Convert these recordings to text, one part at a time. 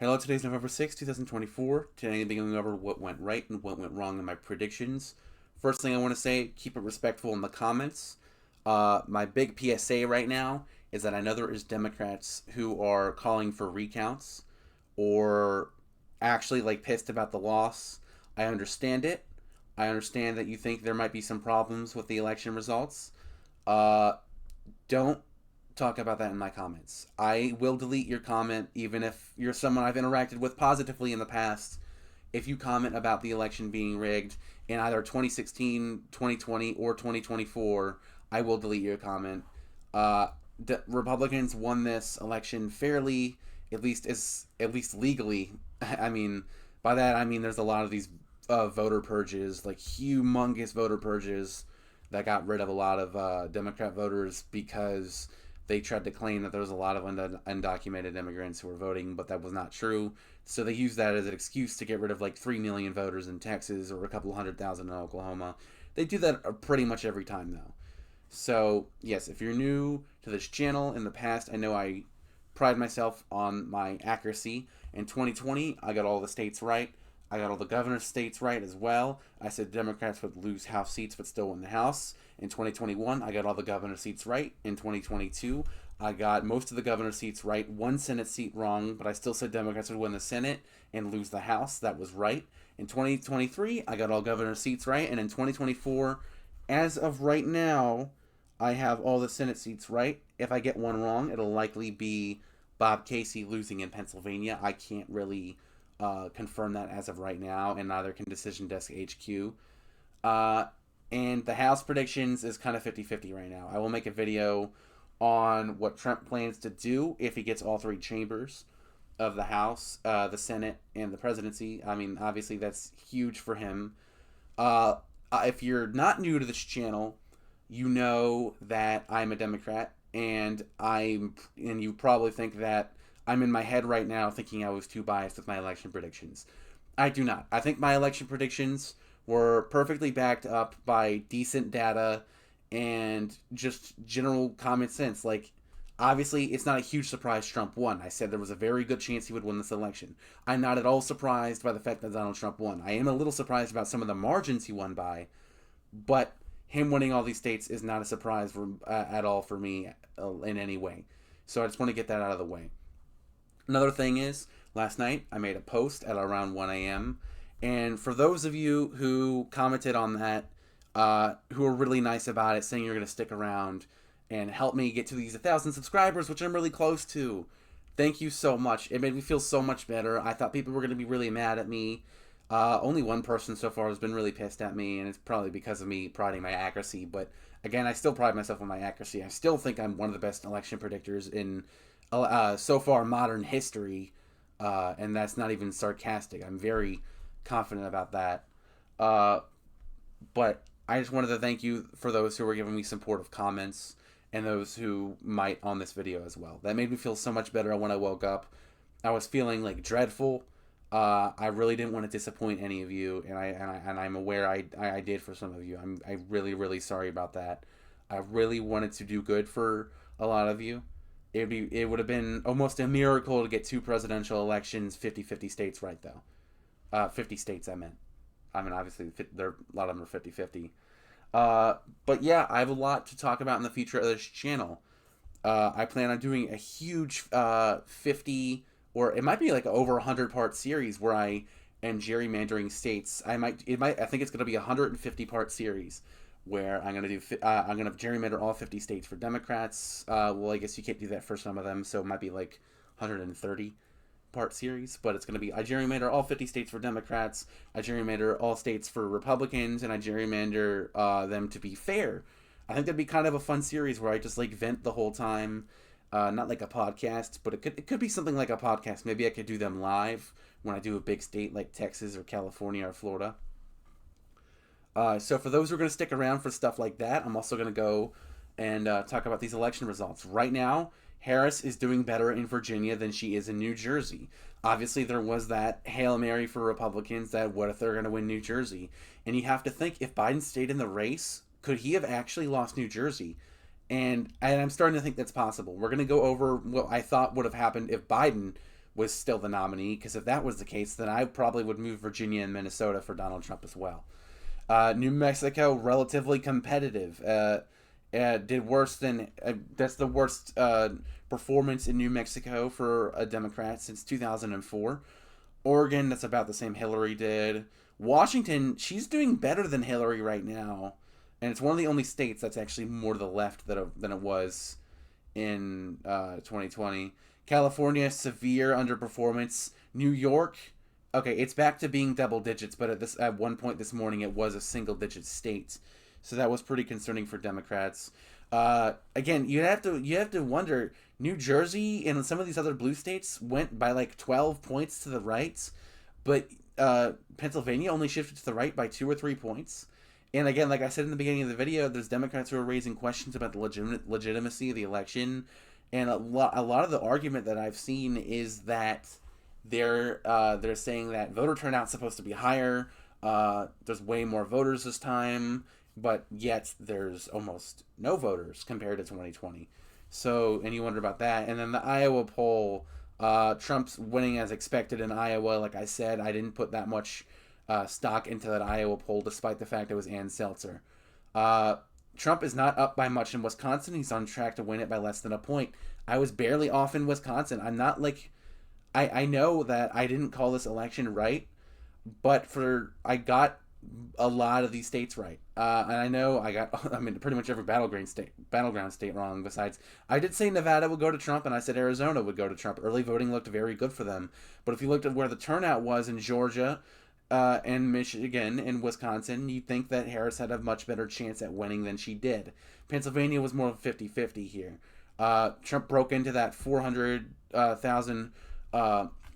Hello, today's November 6th, 2024. Today I'm going over what went right and what went wrong in my predictions. First thing I want to say, keep it respectful in the comments. My big PSA right now is that I know there is Democrats who are calling for recounts or actually pissed about the loss. I understand it. I understand that you think there might be some problems with the election results. Uh, don't talk about that in my comments. I will delete your comment even if you're someone I've interacted with positively in the past. If you comment about the election being rigged in either 2016, 2020, or 2024, I will delete your comment. The Republicans won this election fairly, at least legally. I mean, by that I mean there's a lot of these voter purges, like humongous voter purges that got rid of a lot of Democrat voters because they tried to claim that there was a lot of undocumented immigrants who were voting, but that was not true. So they used that as an excuse to get rid of 3 million voters in Texas or a couple 100,000 in Oklahoma. They do that pretty much every time, though. So, yes, if you're new to this channel, in the past, I know I pride myself on my accuracy. In 2020, I got all the states right. I got all the governor states right as well. I said Democrats would lose House seats but still win the House. In 2021, I got all the governor seats right. In 2022, I got most of the governor seats right. One Senate seat wrong, but I still said Democrats would win the Senate and lose the House. That was right. In 2023, I got all governor seats right. And in 2024, as of right now, I have all the Senate seats right. If I get one wrong, it'll likely be Bob Casey losing in Pennsylvania. I can't really confirm that as of right now, and neither can Decision Desk HQ. And the House predictions is kind of 50-50 right now. I will make a video on what Trump plans to do if he gets all three chambers of the House, the Senate, and the presidency. I mean, obviously that's huge for him. If you're not new to this channel, you know that I'm a Democrat, and you probably think that I'm in my head right now thinking I was too biased with my election predictions. I do not. I think my election predictions were perfectly backed up by decent data and just general common sense. Obviously, it's not a huge surprise Trump won. I said there was a very good chance he would win this election. I'm not at all surprised by the fact that Donald Trump won. I am a little surprised about some of the margins he won by, but him winning all these states is not a surprise at all for me in any way. So I just want to get that out of the way. Another thing is, last night I made a post at around 1 a.m. And for those of you who commented on that, who were really nice about it, saying you're going to stick around and help me get to these 1,000 subscribers, which I'm really close to, thank you so much. It made me feel so much better. I thought people were going to be really mad at me. Only one person so far has been really pissed at me, and it's probably because of me priding my accuracy. But again, I still pride myself on my accuracy. I still think I'm one of the best election predictors in so far modern history, and that's not even sarcastic. I'm very confident about that. But I just wanted to thank you for those who were giving me supportive comments and those who might on this video as well. That made me feel so much better when I woke up. I was feeling dreadful. I really didn't want to disappoint any of you, and I'm aware I did for some of you. I'm really sorry about that. I really wanted to do good for a lot of you. It would have been almost a miracle to get two presidential elections, 50-50 states right, though. 50 states, I meant. I mean, obviously, a lot of them are 50-50. But yeah, I have a lot to talk about in the future of this channel. I plan on doing a huge 50, or it might be over 100-part series where I am gerrymandering states. I think it's going to be a 150-part series where I'm gonna gerrymander all 50 states for Democrats. Well, I guess you can't do that for some of them, so it might be 130-part series. But it's gonna be I gerrymander all 50 states for Democrats. I gerrymander all states for Republicans, and I gerrymander them to be fair. I think that'd be kind of a fun series where I just vent the whole time. Not like a podcast, but it could be something like a podcast. Maybe I could do them live when I do a big state like Texas or California or Florida. So for those who are going to stick around for stuff like that, I'm also going to go and talk about these election results. Right now, Harris is doing better in Virginia than she is in New Jersey. Obviously, there was that Hail Mary for Republicans that what if they're going to win New Jersey? And you have to think, if Biden stayed in the race, could he have actually lost New Jersey? And I'm starting to think that's possible. We're going to go over what I thought would have happened if Biden was still the nominee, because if that was the case, then I probably would move Virginia and Minnesota for Donald Trump as well. New Mexico, relatively competitive. Did worse than that's the worst performance in New Mexico for a Democrat since 2004. Oregon, that's about the same Hillary did. Washington, she's doing better than Hillary right now, and it's one of the only states that's actually more to the left than it was in 2020. California, severe underperformance. New York, okay, it's back to being double digits, but at one point this morning it was a single digit state, so that was pretty concerning for Democrats. Again, you have to wonder. New Jersey and some of these other blue states went by like 12 points to the right, but Pennsylvania only shifted to the right by 2 or 3 points. And again, like I said in the beginning of the video, there's Democrats who are raising questions about the legitimacy of the election, and a lot of the argument that I've seen is that they're saying that voter turnout's supposed to be higher. There's way more voters this time, but yet there's almost no voters compared to 2020. So, and you wonder about that. And then the Iowa poll, Trump's winning as expected in Iowa. Like I said, I didn't put that much stock into that Iowa poll, despite the fact it was Ann Seltzer. Trump is not up by much in Wisconsin. He's on track to win it by less than a point. I was barely off in Wisconsin. I'm not like... I know that I didn't call this election right, but I got a lot of these states right. And I know I got, pretty much every battleground state wrong. Besides, I did say Nevada would go to Trump, and I said Arizona would go to Trump. Early voting looked very good for them. But if you looked at where the turnout was in Georgia and Michigan and Wisconsin, you'd think that Harris had a much better chance at winning than she did. Pennsylvania was more 50-50 here. Trump broke into that 400,000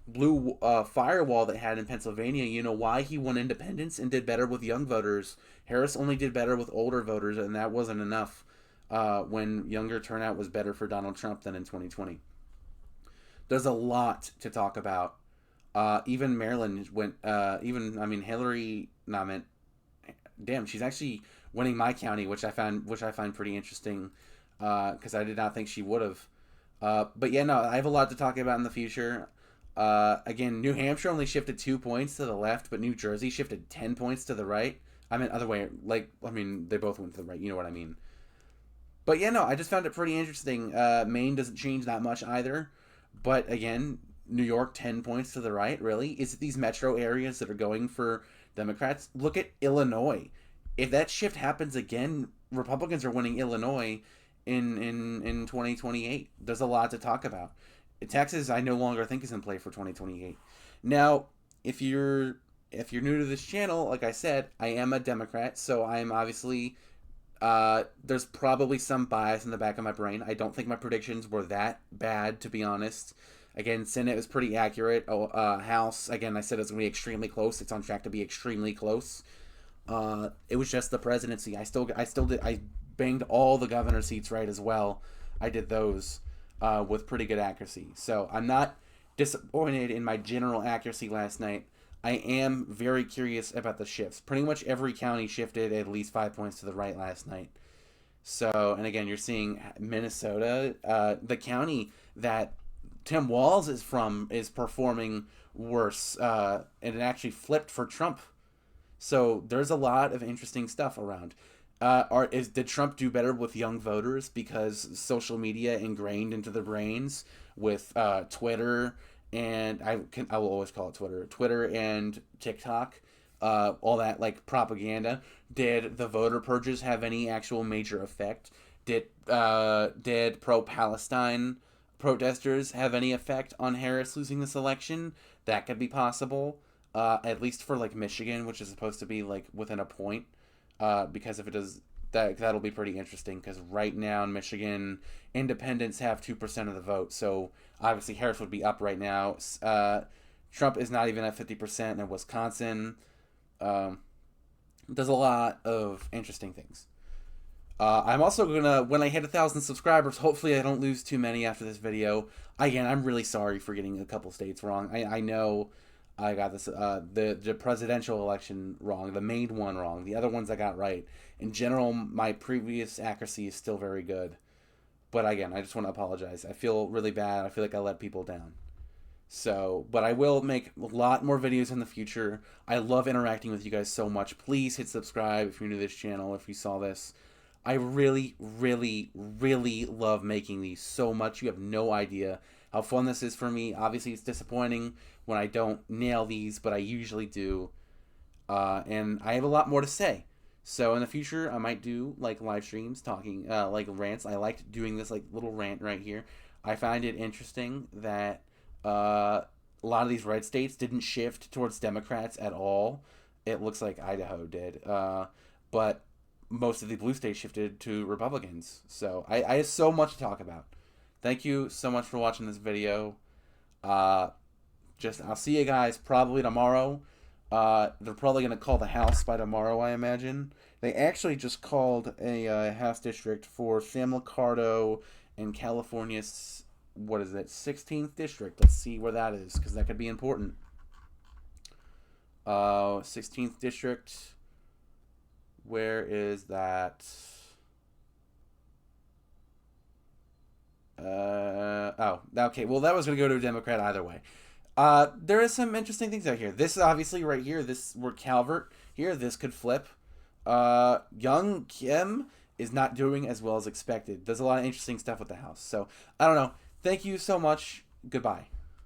blue firewall that had in Pennsylvania. You know why he won independents and did better with young voters. Harris only did better with older voters, and that wasn't enough when younger turnout was better for Donald Trump than in 2020. There's a lot to talk about. Even Maryland went, Hillary, damn, she's actually winning my county, which I find pretty interesting, because I did not think she would have. But yeah, no, I have a lot to talk about in the future. Again, New Hampshire only shifted 2 points to the left, but New Jersey shifted 10 points to the right. I mean, other way, they both went to the right, you know what I mean. But yeah, no, I just found it pretty interesting. Maine doesn't change that much either. But again, New York, 10 points to the right, really? Is it these metro areas that are going for Democrats? Look at Illinois. If that shift happens again, Republicans are winning Illinois in 2028. There's a lot to talk about. Texas, I no longer think is in play for 2028. Now, if you're new to this channel, like I said, I am a Democrat, so I am obviously there's probably some bias in the back of my brain. I don't think my predictions were that bad, to be honest. Again, Senate was pretty accurate. House, again, I said it's going to be extremely close. It's on track to be extremely close. It was just the presidency. I banged all the governor seats right as well. I did those with pretty good accuracy. So I'm not disappointed in my general accuracy last night. I am very curious about the shifts. Pretty much every county shifted at least 5 points to the right last night. So, and again, you're seeing Minnesota, the county that Tim Walz is from, is performing worse, and it actually flipped for Trump. So there's a lot of interesting stuff around. Did Trump do better with young voters because social media ingrained into their brains with Twitter, and I will always call it Twitter and TikTok, all that like propaganda? Did the voter purges have any actual major effect? Did pro-Palestine protesters have any effect on Harris losing this election? That could be possible, at least for like Michigan, which is supposed to be like within a point. Because if it does, that'll be pretty interesting, because right now in Michigan, independents have 2% of the vote, so obviously Harris would be up right now. Trump is not even at 50% in Wisconsin. There's a lot of interesting things. I'm also gonna, when I hit 1,000 subscribers, hopefully I don't lose too many after this video. Again, I'm really sorry for getting a couple states wrong. I know I got this the presidential election wrong, the main one wrong. The other ones I got right. In general, my previous accuracy is still very good. But again, I just want to apologize. I feel really bad. I feel like I let people down. So, but I will make a lot more videos in the future. I love interacting with you guys so much. Please hit subscribe if you're new to this channel, if you saw this. I really, really, really love making these so much. You have no idea how fun this is for me. Obviously, it's disappointing when I don't nail these, but I usually do. And I have a lot more to say. So in the future, I might do like live streams talking, like rants. I liked doing this like little rant right here. I find it interesting that a lot of these red states didn't shift towards Democrats at all. It looks like Idaho did, but most of the blue states shifted to Republicans. So I have so much to talk about. Thank you so much for watching this video. I'll see you guys probably tomorrow. They're probably going to call the House by tomorrow, I imagine. They actually just called a House district for San Ricardo and California's, what is it, 16th district. Let's see where that is, because that could be important. 16th district. Where is that? Oh, okay. Well, that was going to go to a Democrat either way. There is some interesting things out here. This is obviously right here. We're Calvert here. This could flip. Young Kim is not doing as well as expected. There's a lot of interesting stuff with the House. So, I don't know. Thank you so much. Goodbye.